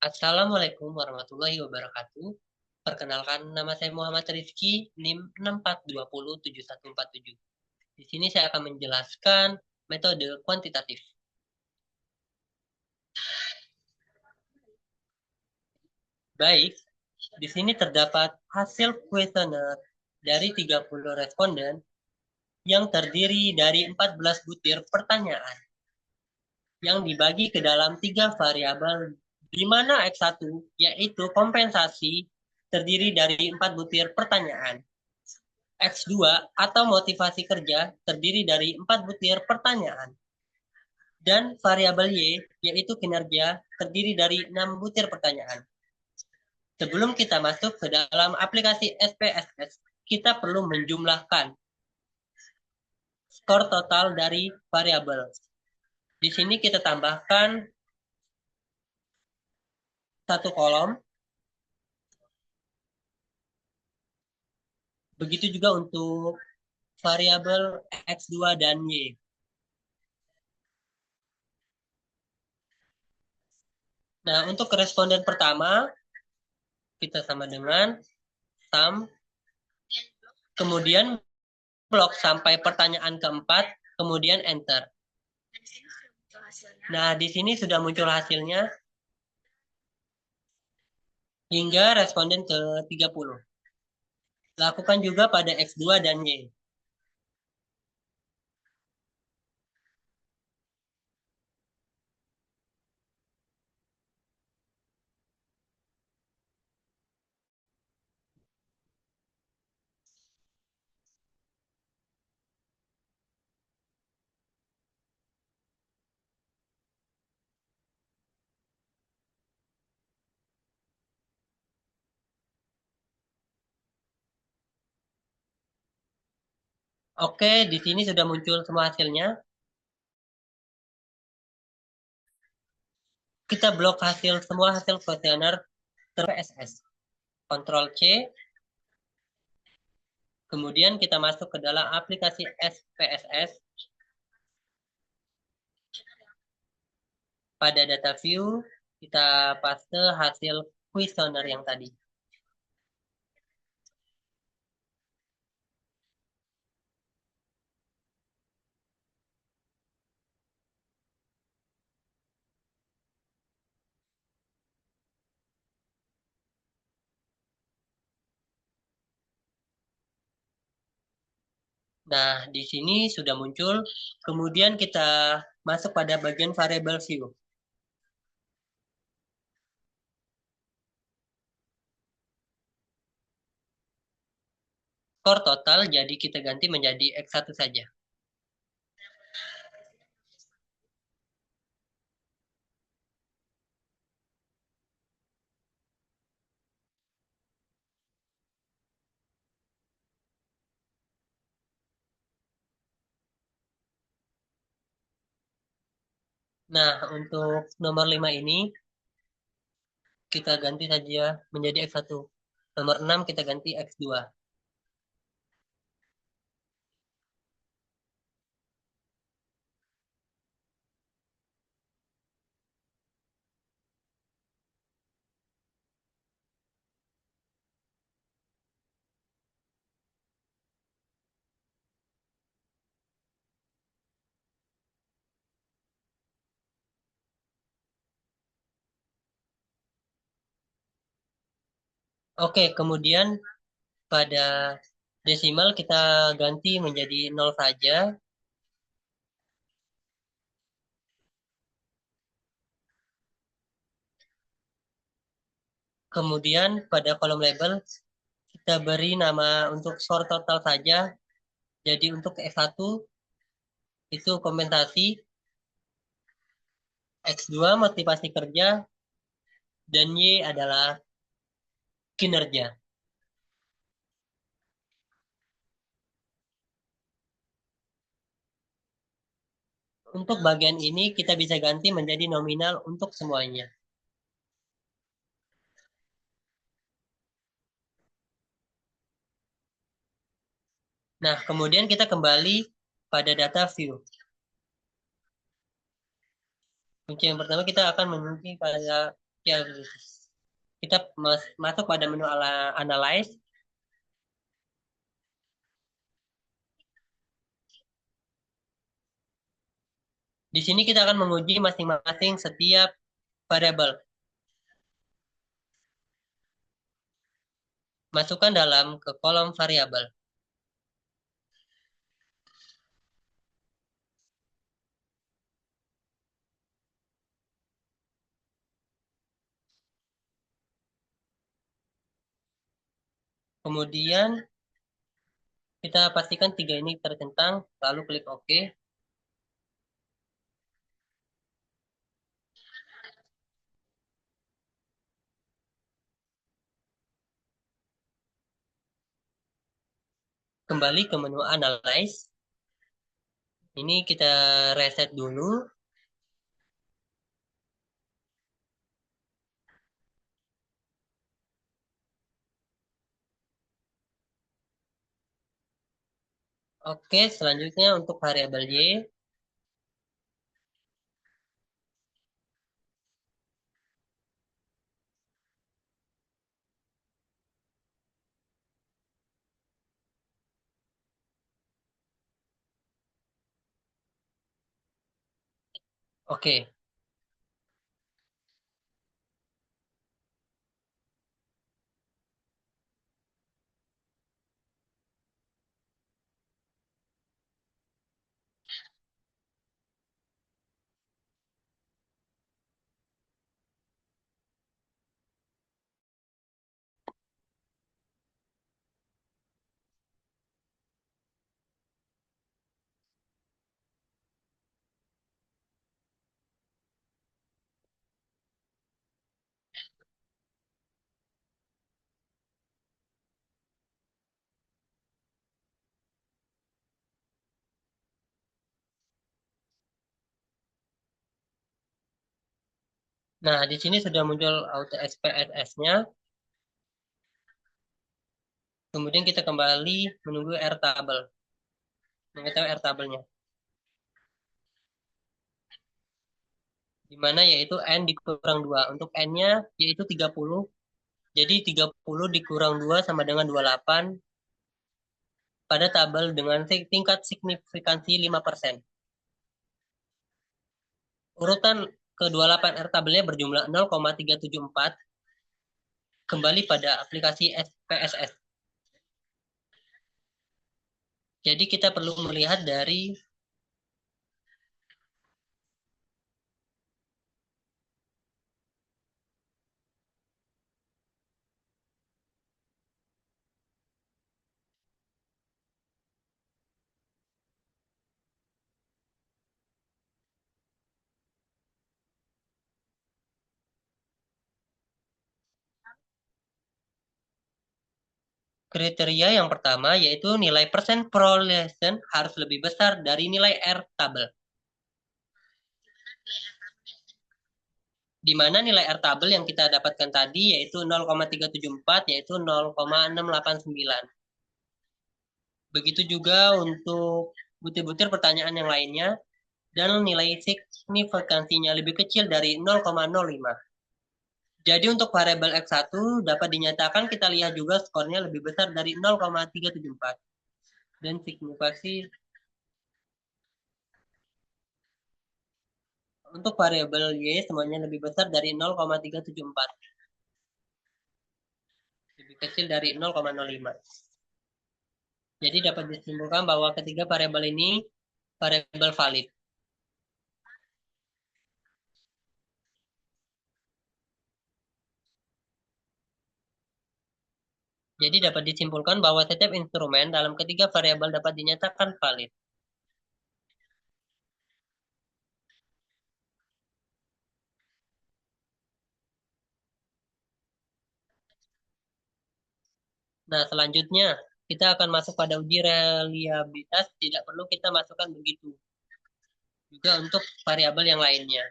Assalamualaikum warahmatullahi wabarakatuh. Perkenalkan, nama saya Muhammad Rizky, NIM 64207147. Di sini saya akan menjelaskan metode kuantitatif. Baik, di sini terdapat hasil kuesioner dari 30 responden yang terdiri dari 14 butir pertanyaan yang dibagi ke dalam 3 variabel, di mana X1 yaitu kompensasi terdiri dari 4 butir pertanyaan. X2 atau motivasi kerja terdiri dari 4 butir pertanyaan. Dan variabel Y, yaitu kinerja, terdiri dari 6 butir pertanyaan. Sebelum kita masuk ke dalam aplikasi SPSS, kita perlu menjumlahkan skor total dari variabel. Di sini kita tambahkan satu kolom. Begitu juga untuk variabel X2 dan Y. Nah, untuk responden pertama, kita sama dengan sum, kemudian blok sampai pertanyaan keempat, kemudian enter. Nah, di sini sudah muncul hasilnya hingga responden ke-30. Lakukan juga pada X2 dan Y. Oke, di sini sudah muncul semua hasilnya. Kita blok semua hasil kuesioner PSS. Ctrl C. Kemudian kita masuk ke dalam aplikasi SPSS. Pada data view, kita paste hasil kuesioner yang tadi. Nah, di sini sudah muncul. Kemudian kita masuk pada bagian variable view. Skor total, jadi kita ganti menjadi X1 saja. Nah, untuk nomor 5 ini, kita ganti saja menjadi X1. Nomor 6 kita ganti X2. Oke, kemudian pada desimal kita ganti menjadi 0 saja. Kemudian pada kolom label kita beri nama untuk skor total saja. Jadi untuk X1 itu kompensasi, X2 motivasi kerja, dan Y adalah kinerja. Untuk bagian ini kita bisa ganti menjadi nominal untuk semuanya. Nah, kemudian kita kembali pada data view. Kunci yang pertama kita akan mengunci pada Ya, kita masuk pada menu analyze. Di sini kita akan menguji masing-masing setiap variabel. Masukkan dalam ke kolom variabel. Kemudian kita pastikan tiga ini tercentang, lalu klik OK. Kembali ke menu Analyze. Ini kita reset dulu. Oke, selanjutnya untuk variabel Y. Oke, nah di sini sudah muncul auto SPSS-nya. Kemudian kita kembali menunggu Airtable, mengetahui Airtable-nya. Di mana yaitu N dikurang 2. Untuk N-nya yaitu 30. Jadi 30 dikurang 2 sama dengan 28 pada tabel dengan tingkat signifikansi 5%. Urutan ke-28 Airtable-nya berjumlah 0,374. Kembali pada aplikasi SPSS. Jadi kita perlu melihat dari kriteria yang pertama, yaitu nilai persen perolehan harus lebih besar dari nilai Airtable. Di mana nilai Airtable yang kita dapatkan tadi yaitu 0,374, yaitu 0,689. Begitu juga untuk butir-butir pertanyaan yang lainnya, dan nilai signifikansinya lebih kecil dari 0,05. Jadi untuk variabel X1 dapat dinyatakan kita lihat juga skornya lebih besar dari 0,374. Dan signifikasi untuk variabel Y semuanya lebih besar dari 0,374. Lebih kecil dari 0,05. Jadi dapat disimpulkan bahwa ketiga variabel ini variabel valid. Jadi dapat disimpulkan bahwa setiap instrumen dalam ketiga variabel dapat dinyatakan valid. Nah, selanjutnya kita akan masuk pada uji reliabilitas. Tidak perlu kita masukkan begitu. Juga untuk variabel yang lainnya.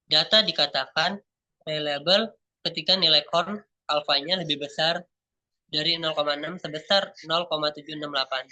Data dikatakan reliable ketika nilai korn alfanya lebih besar dari 0,6 sebesar 0,768.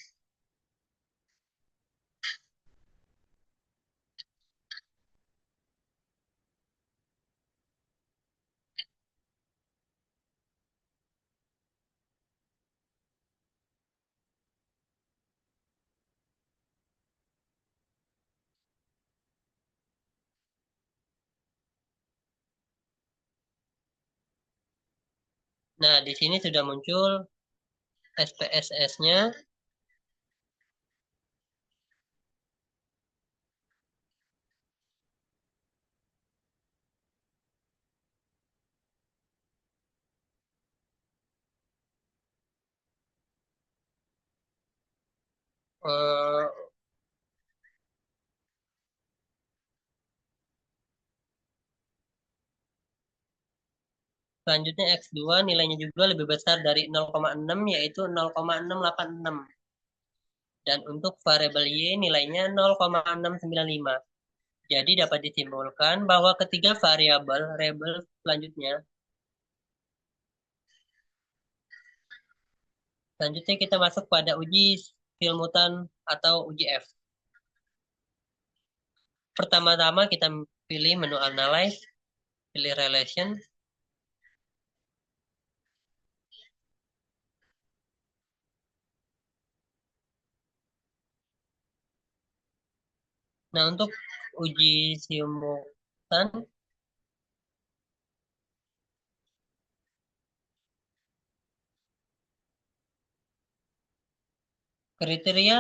Nah, di sini sudah muncul SPSS-nya. Eh, Selanjutnya X2 nilainya juga lebih besar dari 0,6 yaitu 0,686. Dan untuk variabel Y nilainya 0,695. Jadi dapat disimpulkan bahwa ketiga variabel selanjutnya. Selanjutnya kita masuk pada uji simultan atau uji F. Pertama-tama kita pilih menu analyze, pilih relation. Nah, untuk uji simultan, kriteria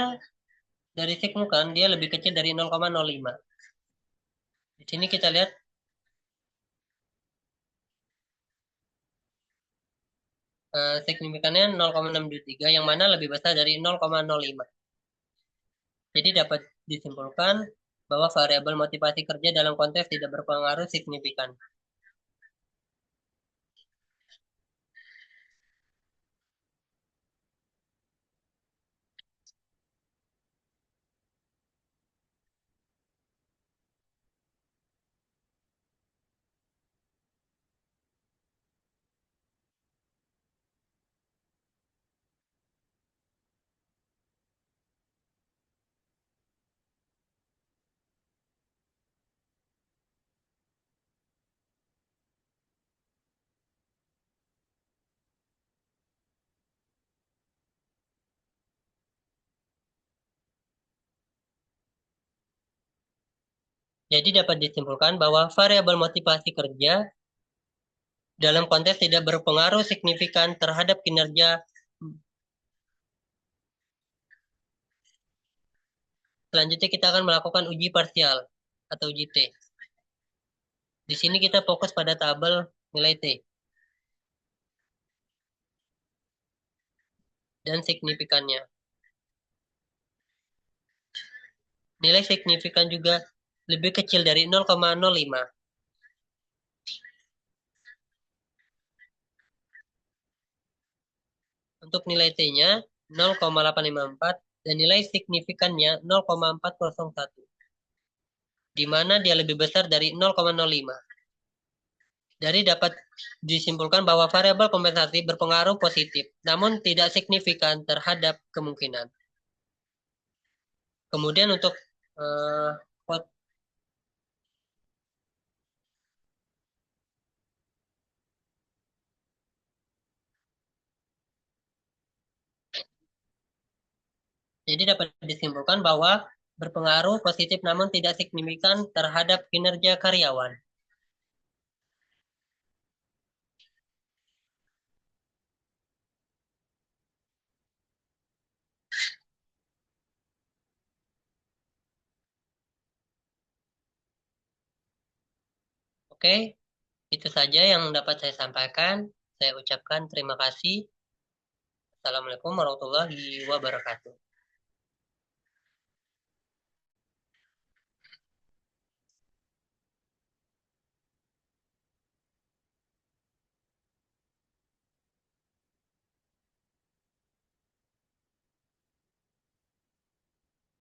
dari simultan dia lebih kecil dari 0,05. Di sini kita lihat signifikannya 0,623 yang mana lebih besar dari 0,05. Jadi dapat disimpulkan bahwa variabel motivasi kerja dalam konteks tidak berpengaruh signifikan. Jadi dapat disimpulkan bahwa variabel motivasi kerja dalam konteks tidak berpengaruh signifikan terhadap kinerja. Selanjutnya kita akan melakukan uji parsial atau uji T. Di sini kita fokus pada tabel nilai T dan signifikannya. Nilai signifikan juga lebih kecil dari 0,05. Untuk nilai T-nya 0,854 dan nilai signifikannya 0,401, di mana dia lebih besar dari 0,05. Dari dapat disimpulkan bahwa variabel kompensasi berpengaruh positif, namun tidak signifikan terhadap kemungkinan. Kemudian untuk eh, jadi dapat disimpulkan bahwa berpengaruh positif namun tidak signifikan terhadap kinerja karyawan. Oke, itu saja yang dapat saya sampaikan. Saya ucapkan terima kasih. Assalamualaikum warahmatullahi wabarakatuh.